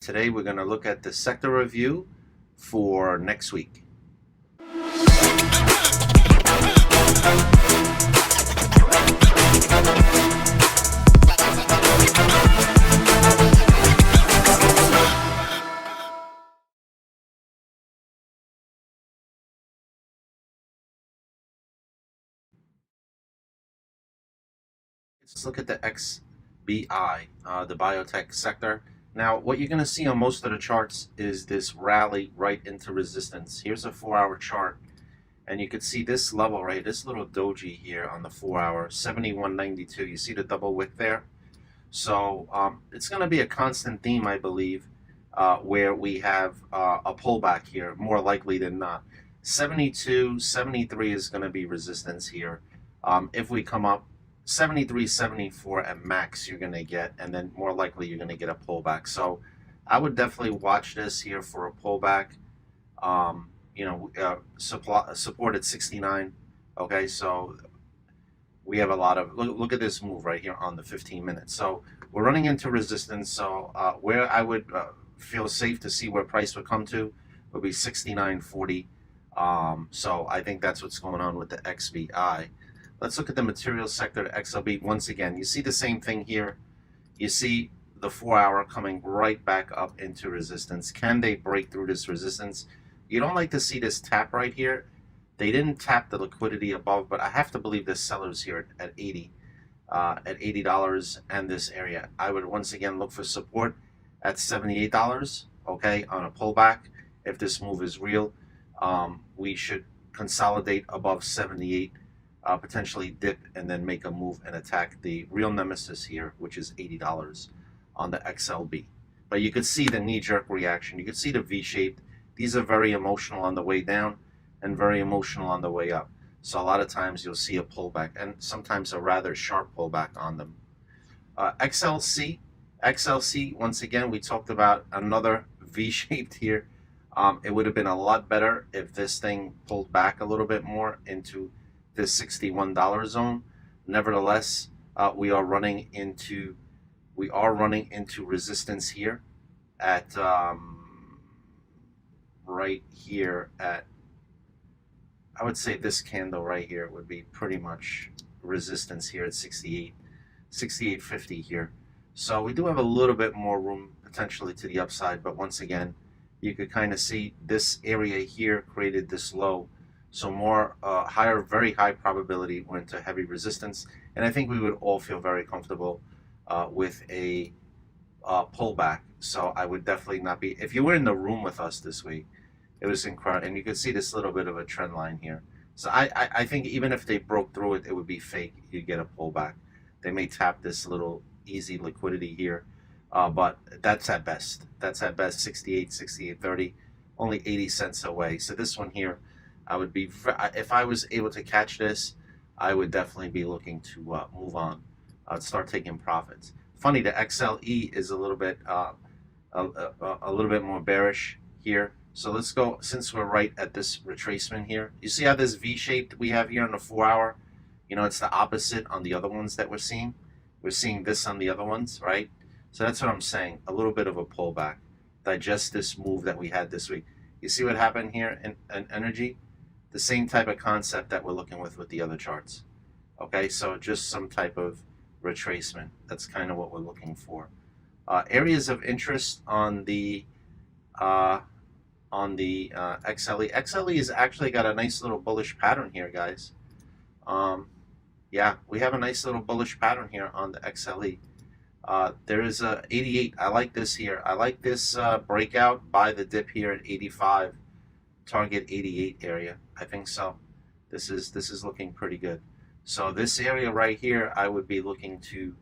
Today we're going to look at the sector review for next week. Let's look at the XBI, the biotech sector. Now, what you're going to see on most of the charts is this rally right into resistance. Here's a 4-hour chart, and you can see this level, right? This little doji here on the 4-hour, 71.92. You see the double wick there? So it's going to be a constant theme, I believe, where we have a pullback here, more likely than not. 72, 73 is going to be resistance here. If we come up 73, 74 at max, you're going to get, and then more likely you're going to get a pullback. So I would definitely watch this here for a pullback. Support at 69. Okay, so we have a lot of, look at this move right here on the 15 minutes. So we're running into resistance. So where I would feel safe to see where price would come to would be 69.40. So I think that's what's going on with the XBI. Let's look at the material sector, the XLB. Once again, you see the same thing here. You see the 4-hour coming right back up into resistance. Can they break through this resistance? You don't like to see this tap right here. They didn't tap the liquidity above, but I have to believe the sellers here at $80 and this area. I would once again look for support at $78, okay, on a pullback. If this move is real, we should consolidate above 78, potentially dip, and then make a move and attack the real nemesis here, which is $80 on the XLB. But you could see the knee-jerk reaction. You could see the V-shaped. These are very emotional on the way down and very emotional on the way up. So a lot of times you'll see a pullback, and sometimes a rather sharp pullback on them. XLC, once again, we talked about another V-shaped here. It would have been a lot better if this thing pulled back a little bit more into this $61 zone. Nevertheless, we are running into resistance here at right here at, I would say this candle right here would be pretty much resistance here at 68.50 here. So we do have a little bit more room potentially to the upside, but once again, you could kind of see this area here created this low. So more higher, very high probability we're into heavy resistance, and I think we would all feel very comfortable with a pullback. So I would definitely not be, if you were in the room with us this week, it was incredible, and you could see this little bit of a trend line here. So I think even if they broke through it, it would be fake. You'd get a pullback. They may tap this little easy liquidity here, but that's at best. That's at best 68, 68.30, only 80 cents away. So this one here, I would be, if I was able to catch this, I would definitely be looking to move on. I'd start taking profits. Funny, the XLE is a little bit more bearish here. So let's go, since we're right at this retracement here. You see how this V-shaped we have here on the 4-hour? You know, it's the opposite on the other ones that we're seeing. We're seeing this on the other ones, right? So that's what I'm saying, a little bit of a pullback. Digest this move that we had this week. You see what happened here in energy? The same type of concept that we're looking with the other charts. Okay, so just some type of retracement. That's kind of what we're looking for. Areas of interest on the XLE. XLE has actually got a nice little bullish pattern here, guys. Yeah, we have a nice little bullish pattern here on the XLE. There is a 88. I like this here. I like this breakout by the dip here at 85. Target 88 area. I think so. This is looking pretty good. So this area right here, I would be looking to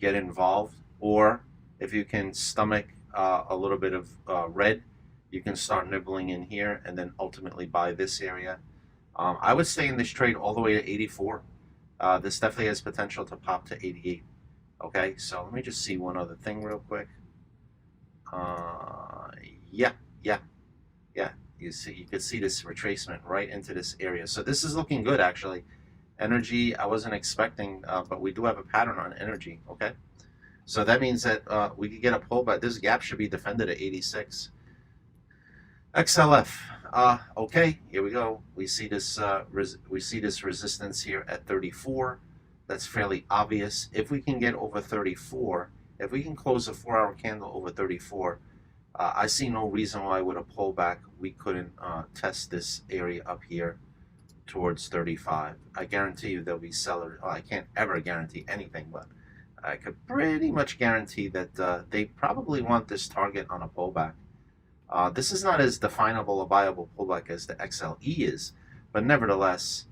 get involved, or if you can stomach a little bit of red, you can start nibbling in here and then ultimately buy this area. I would stay in this trade all the way to 84. This definitely has potential to pop to 88. Okay, so let me just see one other thing real quick. Yeah. You could see this retracement right into this area. So this is looking good, actually. Energy, I wasn't expecting, but we do have a pattern on energy. Okay. So that means that we could get a pullback. This gap should be defended at 86. XLF. Okay, here we go. We see this resistance here at 34. That's fairly obvious. If we can get over 34, if we can close a 4-hour candle over 34, I see no reason why with a pullback we couldn't test this area up here towards 35. I guarantee you there'll be sellers. Well, I can't ever guarantee anything, but I could pretty much guarantee that they probably want this target on a pullback. This is not as definable a viable pullback as the XLE is, but nevertheless,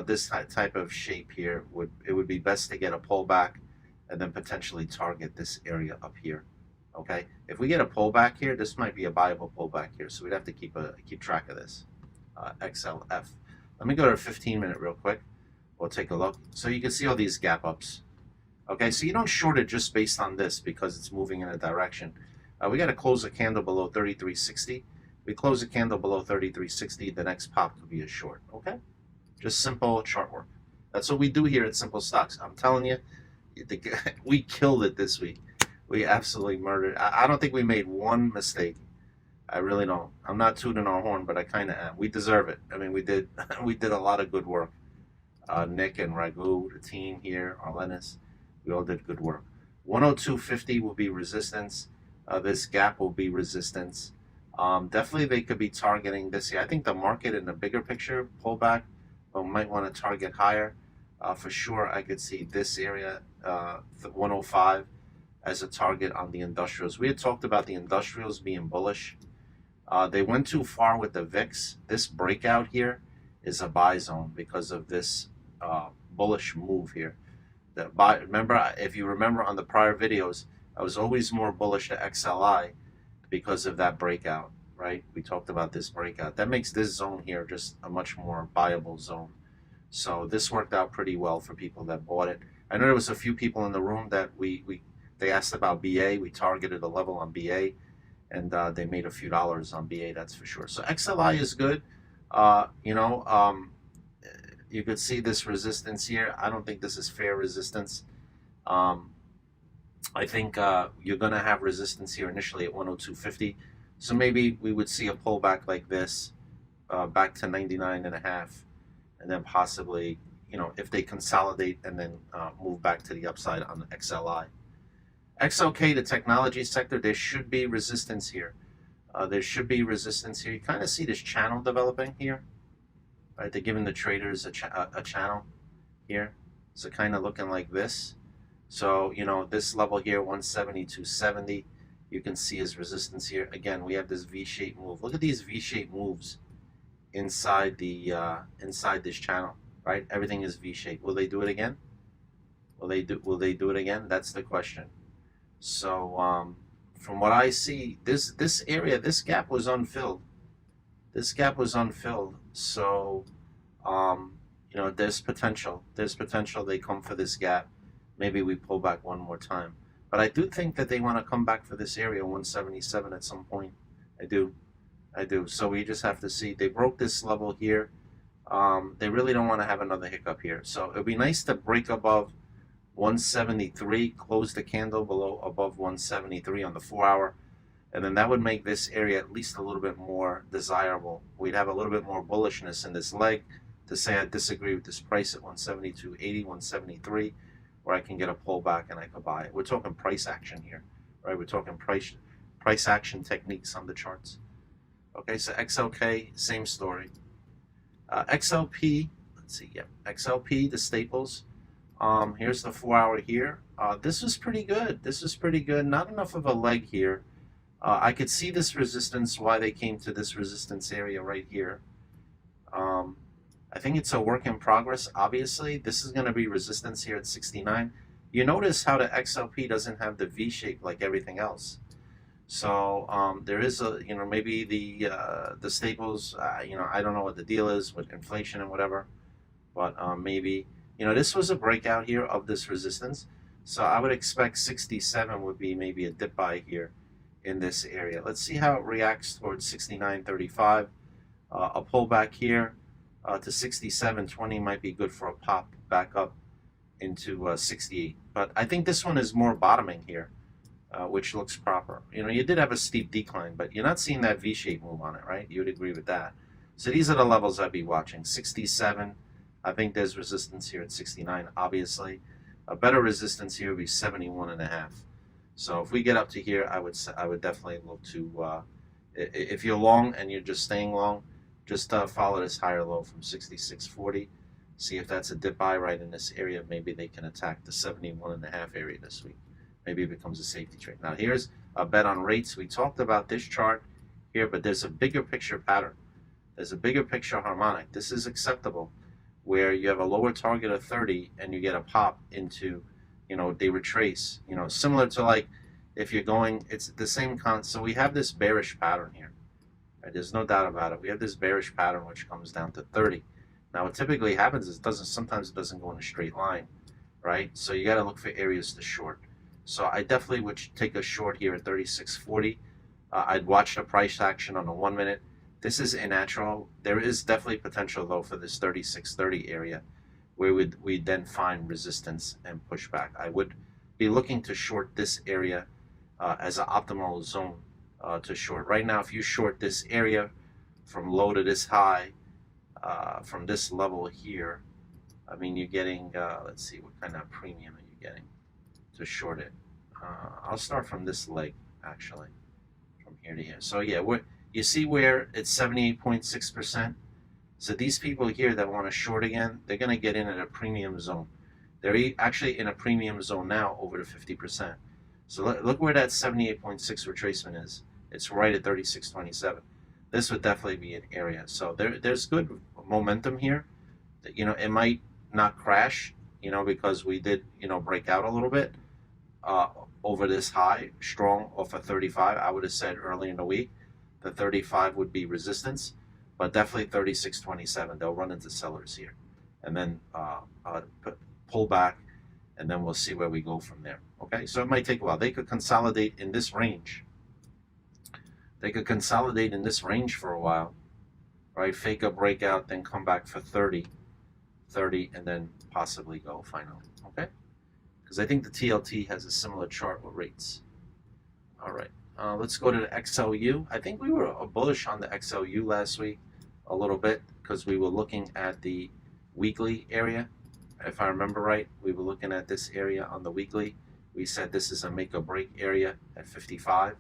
this type of shape here would be best to get a pullback and then potentially target this area up here. Okay, if we get a pullback here, this might be a viable pullback here, so we'd have to keep track of this. XLF. Let me go to a 15-minute real quick. We'll take a look. So you can see all these gap ups. Okay, so you don't short it just based on this because it's moving in a direction. We got to close a candle below 33.60. We close a candle below 33.60, the next pop could be a short. Okay, just simple chart work. That's what we do here at Simple Stocks. I'm telling you, we killed it this week. We absolutely murdered. I don't think we made one mistake. I really don't. I'm not tooting our horn, but I kind of am. We deserve it. I mean, we did a lot of good work. Nick and Raghu, the team here, Arlenis, we all did good work. 102.50 will be resistance. This gap will be resistance. Definitely they could be targeting this here. I think the market in the bigger picture, pullback, might want to target higher. For sure, I could see this area, 105, as a target on the industrials. We had talked about the industrials being bullish. They went too far with the VIX. This breakout here is a buy zone because of this bullish move here. Remember, if you remember on the prior videos, I was always more bullish to XLI because of that breakout, right? We talked about this breakout. That makes this zone here just a much more buyable zone. So this worked out pretty well for people that bought it. I know there was a few people in the room that they asked about BA. We targeted a level on BA, and they made a few dollars on BA, that's for sure. So XLI is good. You could see this resistance here. I don't think this is fair resistance. I think you're going to have resistance here initially at 102.50. So maybe we would see a pullback like this back to 99.5, and then possibly, if they consolidate and then move back to the upside on the XLI. XOK, the technology sector, there should be resistance here. There should be resistance here. You kind of see this channel developing here, right? They're giving the traders a channel here. So kind of looking like this. So, this level here, 170.270, you can see as resistance here. Again, we have this V-shaped move. Look at these V-shaped moves inside this channel, right? Everything is V-shaped. Will they do it again? Will they do it again? That's the question. So, from what I see, this area, this gap was unfilled. This gap was unfilled. So, there's potential. There's potential they come for this gap. Maybe we pull back one more time. But I do think that they want to come back for this area, 177 at some point. I do. So we just have to see. They broke this level here. They really don't want to have another hiccup here. So it would be nice to break above 173, close the candle above 173 on the 4-hour. And then that would make this area at least a little bit more desirable. We'd have a little bit more bullishness in this leg to say I disagree with this price at 172.80, 173. Where I can get a pullback and I could buy it. We're talking price action here, right? We're talking price action techniques on the charts. Okay, so XLK, same story. XLP, let's see, yeah, XLP, the staples. Here's the 4-hour here. This was pretty good. This was pretty good. Not enough of a leg here. I could see this resistance, why they came to this resistance area right here. I think it's a work in progress. Obviously, this is going to be resistance here at 69. You notice how the XLP doesn't have the V shape like everything else. So there is a, maybe the staples, I don't know what the deal is with inflation and whatever, but maybe, this was a breakout here of this resistance. So I would expect 67 would be maybe a dip buy here in this area. Let's see how it reacts towards 69.35. A pullback here. To 67.20 might be good for a pop back up into 68. But I think this one is more bottoming here, which looks proper. You know, you did have a steep decline, but you're not seeing that V-shaped move on it, right? You would agree with that. So these are the levels I'd be watching. 67, I think there's resistance here at 69, obviously. A better resistance here would be 71.5. So if we get up to here, I would definitely look to, if you're long and you're just staying long, just follow this higher low from 66.40. See if that's a dip buy right in this area. Maybe they can attack the 71.5 area this week. Maybe it becomes a safety trade. Now here's a bet on rates. We talked about this chart here, but there's a bigger picture pattern. There's a bigger picture harmonic. This is acceptable, where you have a lower target of 30 and you get a pop into, you know, they retrace, you know, similar to like if you're going, it's the same so we have this bearish pattern here, right? There's no doubt about it. We have this bearish pattern which comes down to 30. Now what typically happens is sometimes it doesn't go in a straight line, right? So you got to look for areas to short. So I definitely would take a short here at 36.40. I'd watch the price action on the 1 minute. This is unnatural. There is definitely potential though for this 36.30 area, where we'd then find resistance and pushback. I would be looking to short this area as an optimal zone to short. Right now, if you short this area from low to this high, from this level here, I mean, you're getting, let's see, what kind of premium are you getting to short it? I'll start from this leg, actually, from here to here. So yeah, you see where it's 78.6%? So these people here that want to short again, they're going to get in at a premium zone. They're actually in a premium zone now over the 50%. So look where that 78.6 retracement is. It's right at 36.27. This would definitely be an area. So there's good momentum here. You know, it might not crash, you know, because we did, you know, break out a little bit over this high, strong off of 35. I would have said early in the week the 35 would be resistance, but definitely 36.27. They'll run into sellers here, and then pull back, and then we'll see where we go from there. Okay, so it might take a while. They could consolidate in this range. They could consolidate in this range for a while, right? Fake a breakout, then come back for 30, and then possibly go finally. Okay, because I think the TLT has a similar chart with rates. All right. Let's go to the XLU. I think we were bullish on the XLU last week a little bit because we were looking at the weekly area. If I remember right, we were looking at this area on the weekly. We said this is a make or break area at 55.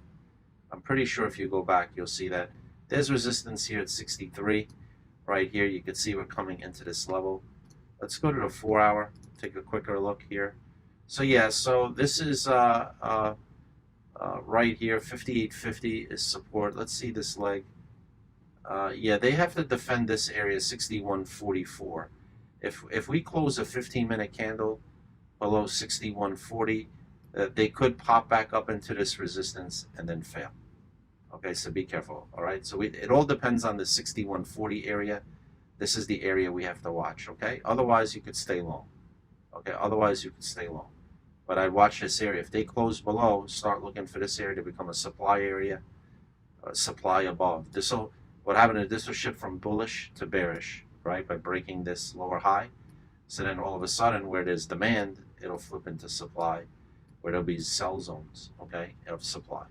I'm pretty sure if you go back, you'll see that there's resistance here at 63. Right here, you can see we're coming into this level. Let's go to the 4 hour, take a quicker look here. So yeah, so this is right here, 58.50 is support. Let's see this leg. Yeah, they have to defend this area, 61.44. If we close a 15-minute candle below 61.40, they could pop back up into this resistance and then fail. Okay, so be careful. All right, so it all depends on the 61.40 area. This is the area we have to watch. Okay, otherwise you could stay long. Okay, otherwise you could stay long. But I'd watch this area. If they close below, start looking for this area to become a supply area, supply above. What happened is this will shift from bullish to bearish, right, by breaking this lower high. So then all of a sudden, where there's demand, it'll flip into supply, where there'll be sell zones, okay, of supply.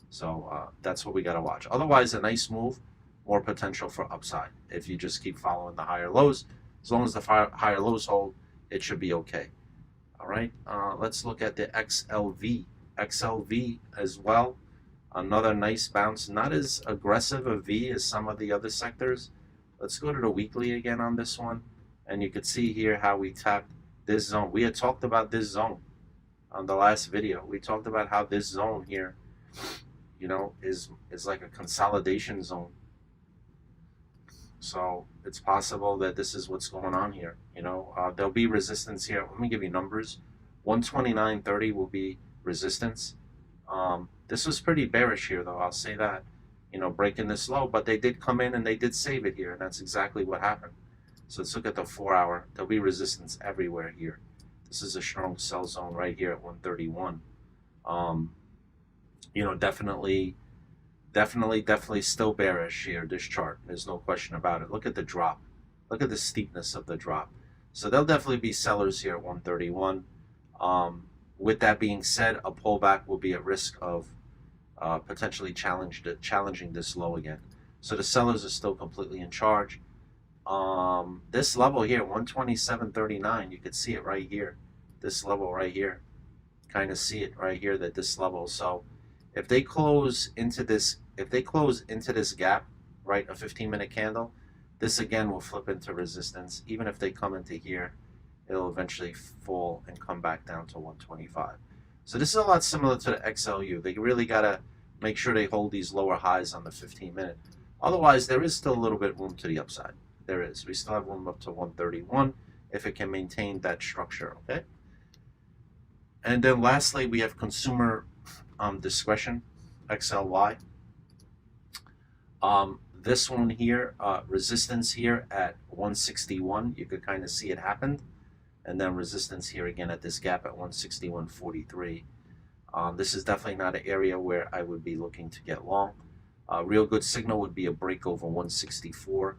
So that's what we got to watch. Otherwise, a nice move, more potential for upside. If you just keep following the higher lows, as long as the higher lows hold, it should be okay. All right, let's look at the XLV. XLV as well, another nice bounce. Not as aggressive a V as some of the other sectors. Let's go to the weekly again on this one. And you can see here how we tapped this zone. We had talked about this zone on the last video. We talked about how this zone here, you know, is like a consolidation zone. So it's possible that this is what's going on here. You know, there'll be resistance here. Let me give you numbers. 129.30 will be resistance. This was pretty bearish here, though. I'll say that. You know, breaking this low, but they did come in and they did save it here, and that's exactly what happened. So let's look at the 4 hour. There'll be resistance everywhere here. This is a strong sell zone right here at 131. You know, definitely still bearish here, this chart. There's no question about it. Look at the drop. Look at the steepness of the drop. So there'll definitely be sellers here at 131. With that being said, a pullback will be at risk of potentially challenging this low again. So the sellers are still completely in charge. This level here, 127.39, you could see it right here. This level right here, kind of see it right here, that this level. So if they close into this, gap, right, a 15-minute candle, this again will flip into resistance. Even if they come into here, it'll eventually fall and come back down to 125. So this is a lot similar to the XLU. They really gotta make sure they hold these lower highs on the 15-minute. Otherwise, there is still a little bit room to the upside. There is. We still have room up to 131 if it can maintain that structure, okay? And then lastly, we have consumer discretion, XLY. This one here, resistance here at 161. You could kind of see it happened. And then resistance here again at this gap at 161.43. This is definitely not an area where I would be looking to get long. Real good signal would be a break over 164.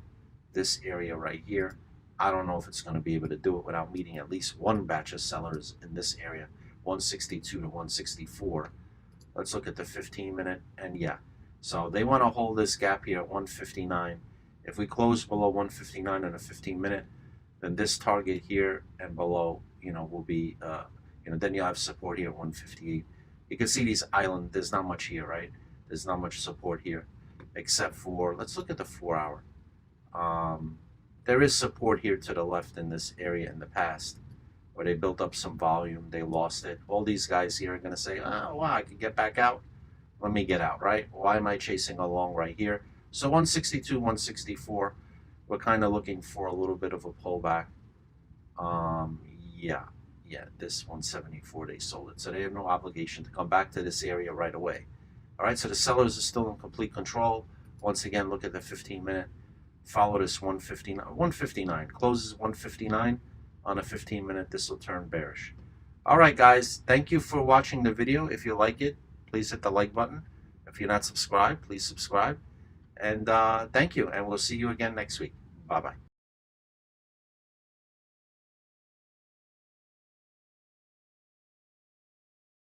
This area right here. I don't know if it's going to be able to do it without meeting at least one batch of sellers in this area, 162 to 164. Let's look at the 15-minute, and yeah. So they want to hold this gap here at 159. If we close below 159 on a 15-minute, then this target here and below, will be, then you'll have support here at 158. You can see these island, there's not much here, right? There's not much support here, except for, let's look at the 4-hour. There is support here to the left in this area in the past, where they built up some volume, they lost it. All these guys here are going to say, oh, wow, I can get back out. Let me get out, right? Why am I chasing along right here? So 162, 164, we're kind of looking for a little bit of a pullback. Yeah, this 174, they sold it. So they have no obligation to come back to this area right away. All right, so the sellers are still in complete control. Once again, look at the 15-minute. Follow this 159. Closes 159 on a 15-minute. This will turn bearish. All right, guys, thank you for watching the video. If you like it, please hit the like button. If you're not subscribed, please subscribe. And thank you, and we'll see you again next week. Bye-bye.